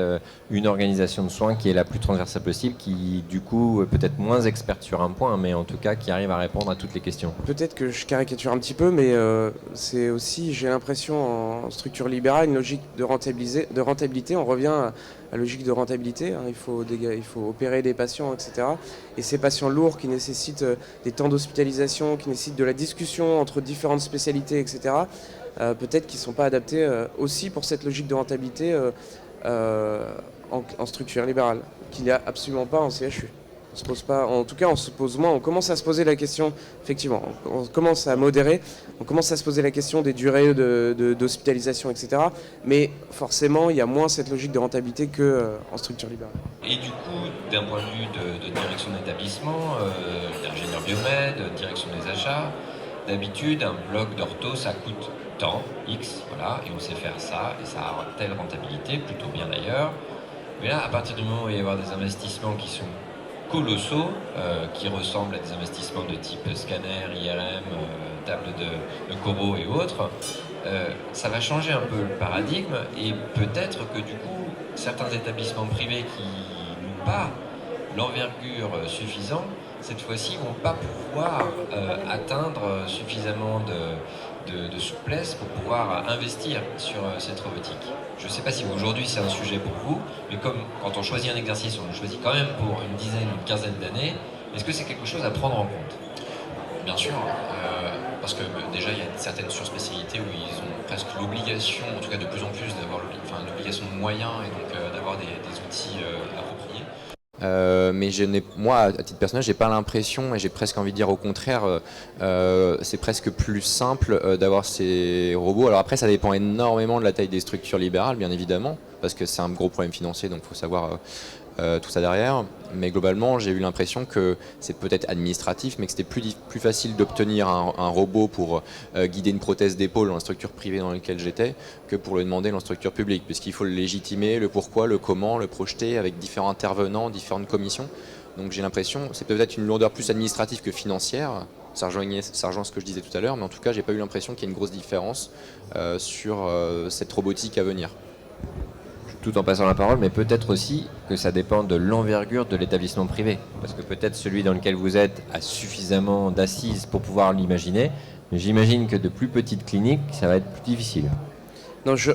une organisation de soins qui est la plus transversale possible, qui du coup est peut-être moins experte sur un point, mais en tout cas qui arrive à répondre à toutes les questions. Peut-être que je caricature un petit peu, mais c'est aussi, j'ai l'impression, en structure libérale, une logique de rentabilité. On revient à la logique de rentabilité, hein. Il faut opérer des patients, etc. Et ces patients lourds qui nécessitent des temps d'hospitalisation, qui nécessitent de la discussion entre différentes spécialités, etc. Peut-être qu'ils ne sont pas adaptés aussi pour cette logique de rentabilité en structure libérale, qu'il n'y a absolument pas en CHU. On se pose pas, en tout cas on se pose moins, on commence à se poser la question, effectivement, on commence à modérer, on commence à se poser la question des durées d'hospitalisation, etc. Mais forcément il y a moins cette logique de rentabilité qu'en structure libérale. Et du coup, d'un point de vue de direction d'établissement, d'ingénieur biomède, direction des achats, d'habitude un bloc d'ortho ça coûte tant, X, voilà, et on sait faire ça, et ça a telle rentabilité, plutôt bien d'ailleurs. Mais là, à partir du moment où il va y avoir des investissements qui sont colossaux, qui ressemblent à des investissements de type scanner, IRM, table de coraux et autres, ça va changer un peu le paradigme, et peut-être que du coup, certains établissements privés qui n'ont pas l'envergure suffisante, cette fois-ci, vont pas pouvoir atteindre suffisamment de souplesse pour pouvoir investir sur cette robotique. Je ne sais pas si aujourd'hui c'est un sujet pour vous, mais comme quand on choisit un exercice, on le choisit quand même pour une dizaine ou une quinzaine d'années, est-ce que c'est quelque chose à prendre en compte? Bien sûr, parce que déjà il y a certaines surspécialités où ils ont presque l'obligation, en tout cas de plus en plus, d'avoir une obligation de moyens et donc d'avoir des outils appropriés. Mais moi, à titre personnel, j'ai pas l'impression, et j'ai presque envie de dire au contraire, c'est presque plus simple d'avoir ces robots. Alors après, ça dépend énormément de la taille des structures libérales, bien évidemment, parce que c'est un gros problème financier, donc il faut savoir tout ça derrière. Mais globalement, j'ai eu l'impression que c'est peut-être administratif, mais que c'était plus facile d'obtenir un robot pour guider une prothèse d'épaule dans la structure privée dans laquelle j'étais que pour le demander dans la structure publique, puisqu'il faut le légitimer, le pourquoi, le comment, le projeter avec différents intervenants, différentes commissions. Donc j'ai l'impression, c'est peut-être une lourdeur plus administrative que financière. Ça rejoint ce que je disais tout à l'heure, mais en tout cas, j'ai pas eu l'impression qu'il y ait une grosse différence sur cette robotique à venir. Tout en passant la parole, mais peut-être aussi que ça dépend de l'envergure de l'établissement privé. Parce que peut-être celui dans lequel vous êtes a suffisamment d'assises pour pouvoir l'imaginer, mais j'imagine que de plus petites cliniques, ça va être plus difficile. Non, je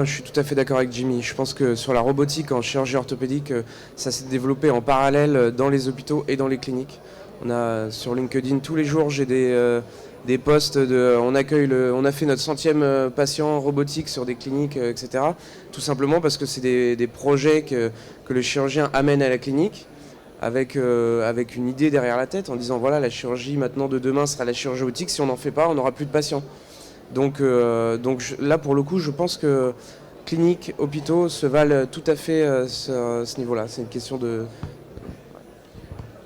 suis tout à fait d'accord avec Jimmy. Je pense que sur la robotique en chirurgie orthopédique, ça s'est développé en parallèle dans les hôpitaux et dans les cliniques. On a sur LinkedIn tous les jours, j'ai des posts on a fait notre 100e patient robotique sur des cliniques, etc. Tout simplement parce que c'est des projets que le chirurgien amène à la clinique avec une idée derrière la tête en disant voilà, la chirurgie maintenant de demain sera la chirurgie robotique, si on n'en fait pas, on n'aura plus de patients. Donc là pour le coup, je pense que cliniques, hôpitaux se valent tout à fait ce niveau-là. C'est une question de...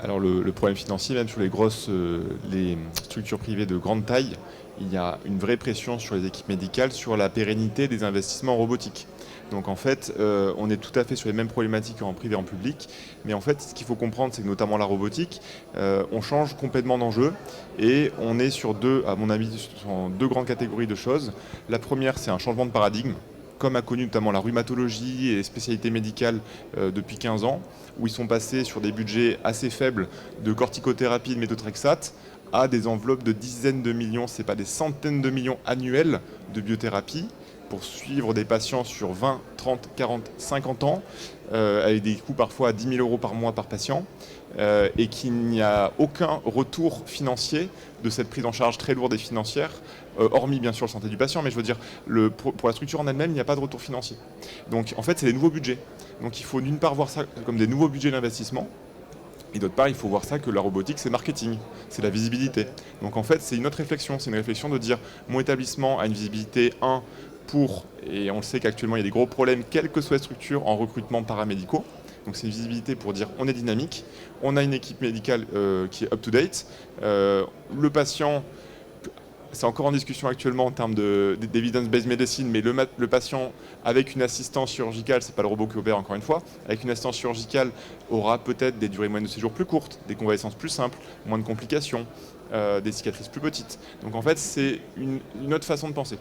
Alors le problème financier, même sur les structures privées de grande taille, il y a une vraie pression sur les équipes médicales sur la pérennité des investissements en robotique. Donc en fait, on est tout à fait sur les mêmes problématiques en privé et en public. Mais en fait, ce qu'il faut comprendre, c'est que notamment la robotique, on change complètement d'enjeu. Et on est sur à mon avis, sur deux grandes catégories de choses. La première, c'est un changement de paradigme, comme a connu notamment la rhumatologie et les spécialités médicales depuis 15 ans, où ils sont passés sur des budgets assez faibles de corticothérapie et de méthotrexate à des enveloppes de dizaines de millions, c'est pas des centaines de millions annuels de biothérapie pour suivre des patients sur 20, 30, 40, 50 ans, avec des coûts parfois à 10 000 € par mois par patient, et qu'il n'y a aucun retour financier de cette prise en charge très lourde et financière, hormis bien sûr la santé du patient, mais je veux dire, pour la structure en elle-même, il n'y a pas de retour financier. Donc en fait, c'est des nouveaux budgets. Donc il faut d'une part voir ça comme des nouveaux budgets d'investissement, et d'autre part, il faut voir ça que la robotique, c'est marketing, c'est la visibilité. Donc en fait, c'est une autre réflexion, c'est une réflexion de dire, mon établissement a une visibilité, et on le sait qu'actuellement, il y a des gros problèmes, quelle que soit la structure, en recrutement paramédicaux. Donc c'est une visibilité pour dire, on est dynamique, on a une équipe médicale qui est up-to-date, le patient... C'est encore en discussion actuellement en termes d'evidence-based medicine, mais le patient avec une assistance chirurgicale, c'est pas le robot qui opère encore une fois, avec une assistance chirurgicale aura peut-être des durées moyennes de séjour plus courtes, des convalescences plus simples, moins de complications, des cicatrices plus petites. Donc en fait, c'est une autre façon de penser.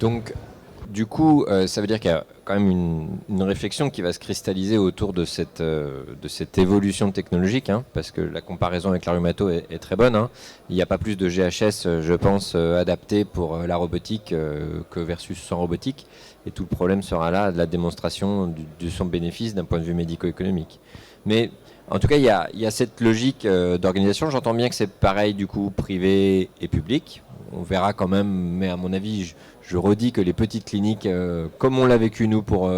Donc, du coup, ça veut dire qu'il y a quand même une réflexion qui va se cristalliser autour de cette évolution technologique, hein, parce que la comparaison avec la rhumato est très bonne. Hein. Il n'y a pas plus de GHS, je pense, adapté pour la robotique que versus sans robotique. Et tout le problème sera là de la démonstration de son bénéfice d'un point de vue médico-économique. Mais en tout cas, il y a cette logique d'organisation. J'entends bien que c'est pareil du coup privé et public. On verra quand même, mais à mon avis, je redis que les petites cliniques, comme on l'a vécu nous pour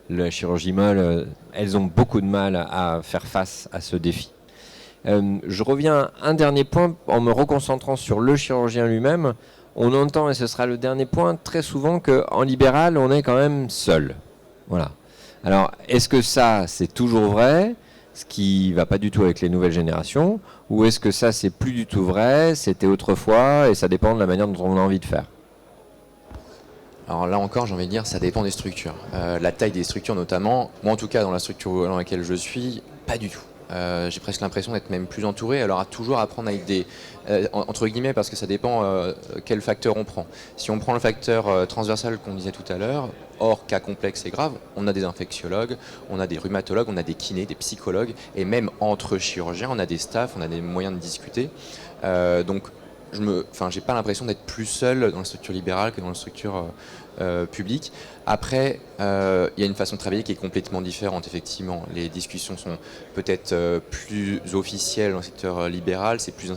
la chirurgie molle, elles ont beaucoup de mal à faire face à ce défi. Je reviens à un dernier point en me reconcentrant sur le chirurgien lui-même. On entend, et ce sera le dernier point, très souvent qu'en libéral, on est quand même seul. Voilà. Alors, est-ce que ça, c'est toujours vrai, ce qui ne va pas du tout avec les nouvelles générations, ou est-ce que ça, c'est plus du tout vrai, c'était autrefois, et ça dépend de la manière dont on a envie de faire? Alors là encore, j'ai envie de dire, ça dépend des structures. La taille des structures notamment, moi en tout cas dans la structure dans laquelle je suis, pas du tout. J'ai presque l'impression d'être même plus entouré, alors à toujours apprendre avec des... entre guillemets, parce que ça dépend quel facteur on prend. Si on prend le facteur transversal qu'on disait tout à l'heure, hors cas complexe et grave, on a des infectiologues, on a des rhumatologues, on a des kinés, des psychologues, et même entre chirurgiens, on a des staffs, on a des moyens de discuter. Donc j'ai pas l'impression d'être plus seul dans la structure libérale que dans la structure publique. Après, il y a une façon de travailler qui est complètement différente, effectivement. Les discussions sont peut-être plus officielles dans le secteur libéral, c'est plus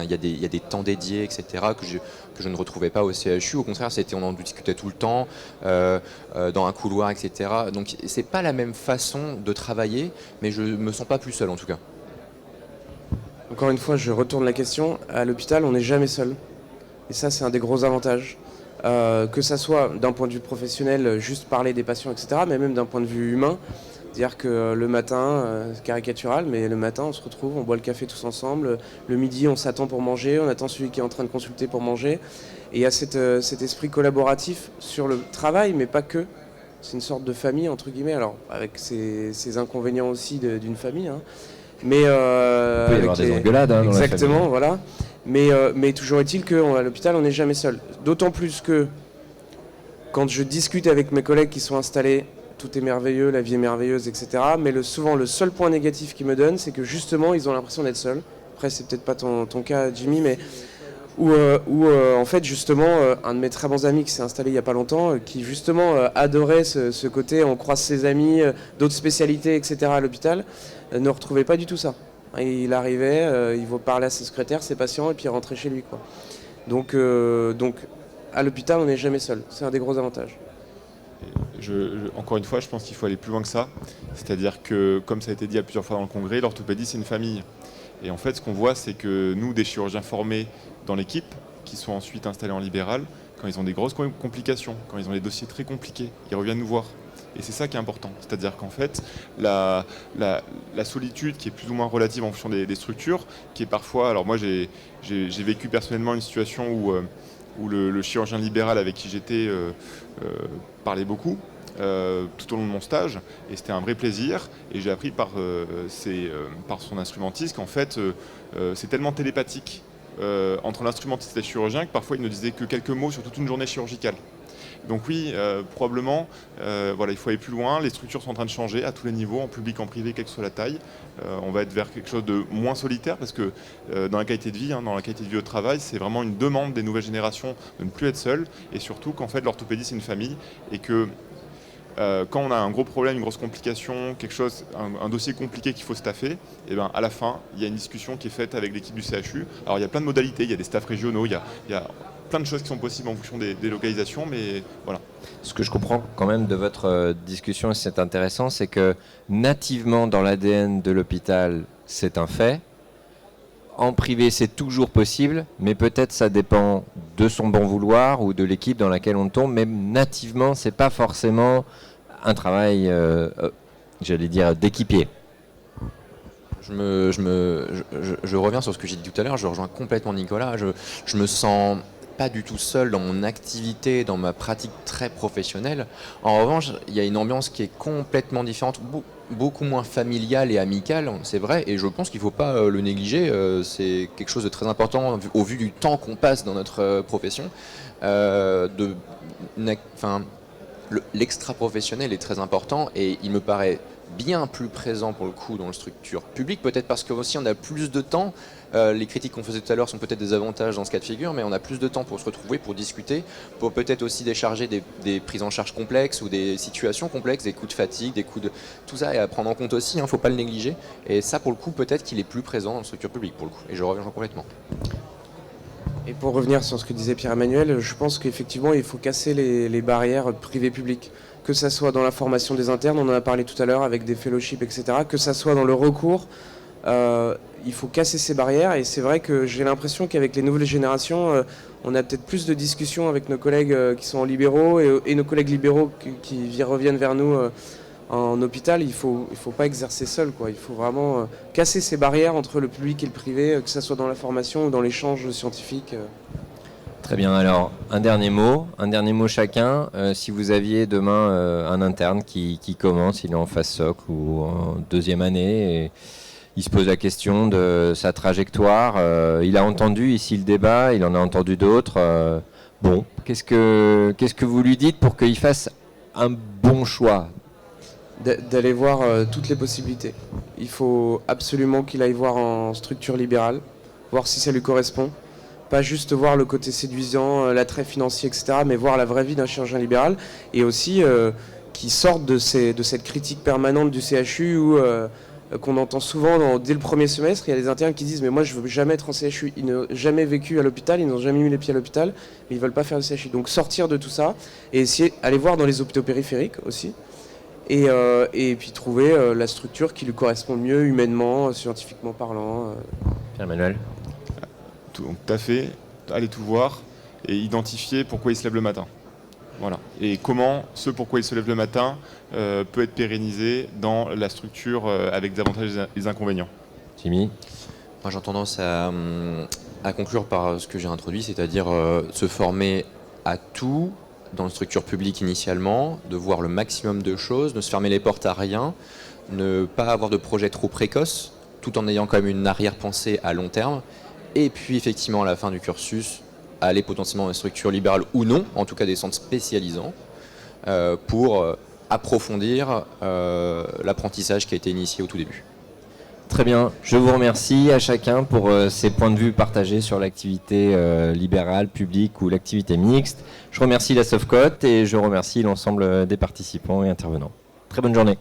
il y a des temps dédiés, etc., que je ne retrouvais pas au CHU. Au contraire, on en discutait tout le temps, dans un couloir, etc. Donc c'est pas la même façon de travailler, mais je me sens pas plus seul en tout cas. Encore une fois, je retourne la question. À l'hôpital, on n'est jamais seul. Et ça, c'est un des gros avantages. Que ça soit d'un point de vue professionnel, juste parler des patients, etc., mais même d'un point de vue humain. C'est-à-dire que le matin, c'est caricatural, mais le matin, on se retrouve, on boit le café tous ensemble. Le midi, on s'attend pour manger, on attend celui qui est en train de consulter pour manger. Et il y a cet esprit collaboratif sur le travail, mais pas que. C'est une sorte de famille, entre guillemets, alors avec ses inconvénients aussi d'une famille, hein. Mais il peut y avoir des engueulades dans exactement, la famille. voilà. Mais toujours est-il qu'à l'hôpital, on n'est jamais seul. D'autant plus que quand je discute avec mes collègues qui sont installés, tout est merveilleux, la vie est merveilleuse, etc. Mais souvent, le seul point négatif qu'ils me donnent, c'est que justement, ils ont l'impression d'être seuls. Après, c'est peut-être pas ton cas, Jimmy, mais où en fait, justement, un de mes très bons amis qui s'est installé il n'y a pas longtemps, qui justement adorait ce côté, on croise ses amis, d'autres spécialités, etc. à l'hôpital, ne retrouvait pas du tout ça. Et il arrivait, il va parler à ses secrétaires, ses patients, et puis il rentrait chez lui, quoi. Donc à l'hôpital, on n'est jamais seul. C'est un des gros avantages. Encore une fois, je pense qu'il faut aller plus loin que ça. C'est-à-dire que, comme ça a été dit à plusieurs fois dans le congrès, l'orthopédie, c'est une famille. Et en fait, ce qu'on voit, c'est que nous, des chirurgiens formés dans l'équipe, qui sont ensuite installés en libéral, quand ils ont des grosses complications, quand ils ont des dossiers très compliqués, ils reviennent nous voir. Et c'est ça qui est important. C'est-à-dire qu'en fait, la solitude qui est plus ou moins relative en fonction des structures, qui est parfois... Alors moi, j'ai vécu personnellement une situation où le chirurgien libéral avec qui j'étais parlait beaucoup tout au long de mon stage, et c'était un vrai plaisir. Et j'ai appris par son instrumentiste qu'en fait, c'est tellement télépathique entre l'instrumentiste et le chirurgien que parfois il ne disait que quelques mots sur toute une journée chirurgicale. Donc oui, probablement, il faut aller plus loin. Les structures sont en train de changer à tous les niveaux, en public, en privé, quelle que soit la taille. On va être vers quelque chose de moins solitaire parce que dans la qualité de vie, dans la qualité de vie au travail, c'est vraiment une demande des nouvelles générations de ne plus être seul, et surtout qu'en fait l'orthopédie c'est une famille, et que quand on a un gros problème, une grosse complication, un dossier compliqué qu'il faut staffer, et ben à la fin, il y a une discussion qui est faite avec l'équipe du CHU. Alors il y a plein de modalités, il y a des staffs régionaux, il y a plein de choses qui sont possibles en fonction des localisations, mais voilà. Ce que je comprends quand même de votre discussion, et c'est intéressant, c'est que nativement dans l'ADN de l'hôpital, c'est un fait. En privé, c'est toujours possible, mais peut-être ça dépend de son bon vouloir ou de l'équipe dans laquelle on tombe. Mais nativement, c'est pas forcément un travail, j'allais dire, d'équipier. Je reviens sur ce que j'ai dit tout à l'heure. Je rejoins complètement Nicolas. Je me sens pas du tout seul dans mon activité, dans ma pratique très professionnelle. En revanche, il y a une ambiance qui est complètement différente, beaucoup moins familiale et amicale, c'est vrai, et je pense qu'il ne faut pas le négliger. C'est quelque chose de très important au vu du temps qu'on passe dans notre profession. L'extra-professionnel est très important, et il me paraît bien plus présent pour le coup dans la structure publique, peut-être parce que aussi on a plus de temps. Les critiques qu'on faisait tout à l'heure sont peut-être des avantages dans ce cas de figure, mais on a plus de temps pour se retrouver, pour discuter, pour peut-être aussi décharger des prises en charge complexes ou des situations complexes, des coups de fatigue, des coups de... Tout ça est à prendre en compte aussi, il ne faut pas le négliger. Et ça, pour le coup, peut-être qu'il est plus présent dans la structure publique, pour le coup. Et je reviens complètement. Et pour revenir sur ce que disait Pierre-Emmanuel, je pense qu'effectivement, il faut casser les barrières privé-public. Que ça soit dans la formation des internes, on en a parlé tout à l'heure avec des fellowships, etc. Que ça soit dans le recours, il faut casser ces barrières. Et c'est vrai que j'ai l'impression qu'avec les nouvelles générations, on a peut-être plus de discussions avec nos collègues qui sont en libéraux et nos collègues libéraux qui reviennent vers nous en hôpital. Il faut pas exercer seul, quoi. Il faut vraiment casser ces barrières entre le public et le privé, que ça soit dans la formation ou dans l'échange scientifique. Très bien, alors un dernier mot chacun. Si vous aviez demain un interne qui commence, il est en phase soc ou en deuxième année, et il se pose la question de sa trajectoire, il a entendu ici le débat, il en a entendu d'autres. Qu'est-ce que vous lui dites pour qu'il fasse un bon choix ? D'aller voir toutes les possibilités. Il faut absolument qu'il aille voir en structure libérale, voir si ça lui correspond. Pas juste voir le côté séduisant, l'attrait financier, etc., mais voir la vraie vie d'un chirurgien libéral, et aussi qui sorte de cette critique permanente du CHU où, qu'on entend souvent dès le premier semestre. Il y a des internes qui disent « mais moi je veux jamais être en CHU ». Ils n'ont jamais vécu à l'hôpital, ils n'ont jamais mis les pieds à l'hôpital, mais ils veulent pas faire le CHU. Donc sortir de tout ça et essayer d'aller voir dans les hôpitaux périphériques aussi, et puis trouver la structure qui lui correspond mieux humainement, scientifiquement parlant. Pierre-Emmanuel ? Donc tout à fait, aller tout voir et identifier pourquoi il se lève le matin. Voilà. Et comment pourquoi il se lève le matin peut être pérennisé dans la structure avec des avantages et des inconvénients. Jimmy ? Moi, j'ai tendance à conclure par ce que j'ai introduit, c'est-à-dire se former à tout dans une structure publique initialement, de voir le maximum de choses, ne se fermer les portes à rien, ne pas avoir de projet trop précoce, tout en ayant quand même une arrière-pensée à long terme. Et puis effectivement à la fin du cursus, aller potentiellement dans une structure libérale ou non, en tout cas des centres spécialisants, pour approfondir l'apprentissage qui a été initié au tout début. Très bien, je vous remercie à chacun pour ces points de vue partagés sur l'activité libérale, publique ou l'activité mixte. Je remercie la Sofcote et je remercie l'ensemble des participants et intervenants. Très bonne journée.